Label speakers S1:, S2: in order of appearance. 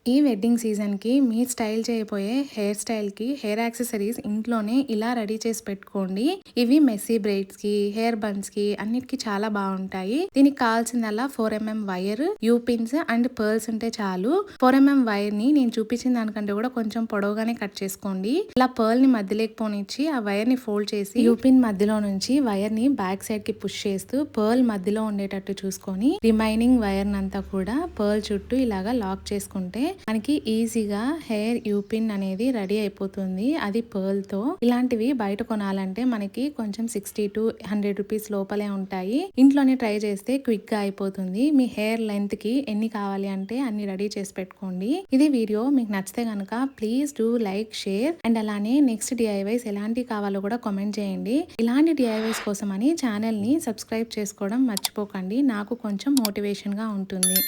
S1: ఈ వెడ్డింగ్ సీజన్‌కి మీ స్టైల్ చేయబోయే హెయిర్ స్టైల్‌కి హెయిర్ యాక్సెసరీస్ ఇంట్లోనే ఇలా రెడీ చేసి పెట్టుకోండి. ఇవి మెస్సీ బ్రైడ్స్‌కి, హెయిర్ బన్స్‌కి అన్నిటికి చాలా బావుంటాయి. దీనికి కావాల్సిందల్లా 4 wire, you pins and pearls ఉంటే చాలు. 4 వైర్‌ని నేను చూపించిన దానికంటే కూడా కొంచెం పొడవుగానే కట్ చేసుకోండి. ఇలా పర్ల్‌ని మధ్యలోకి పోనిచ్చి ఆ వైర్‌ని ఫోల్డ్ చేసి యూ పిన్ మధ్యలో నుంచి వైర్‌ని బ్యాక్ సైడ్‌కి పుష్ చేస్తూ పర్ల్ మధ్యలో ఉండేటట్టు చూసుకొని రిమైనింగ్ వైర్‌నంతా కూడా పర్ల్ చుట్టూ ఇలాగా లాక్ చేసుకుంటే మనకి ఈజీగా హెయిర్ యూపిన్ అనేది రెడీ అయిపోతుంది. అది పర్ల్ తో. ఇలాంటివి బయట కొనాలంటే మనకి కొంచెం 60 to 100 రూపీస్ లోపలే ఉంటాయి. ఇంట్లోనే ట్రై చేస్తే క్విక్ గా అయిపోతుంది. మీ హెయిర్ లెంత్ కి ఎన్ని కావాలి అంటే అన్ని రెడీ చేసి పెట్టుకోండి. ఇది వీడియో మీకు నచ్చితే కనుక please do like, share and అలానే నెక్స్ట్ డిఐవైస్ ఎలాంటివి కావాలో కూడా కామెంట్ చేయండి. ఇలాంటి డిఐవైస్ కోసం అని ఛానల్ ని సబ్స్క్రైబ్ చేసుకోవడం మర్చిపోకండి. నాకు కొంచెం మోటివేషన్ గా ఉంటుంది.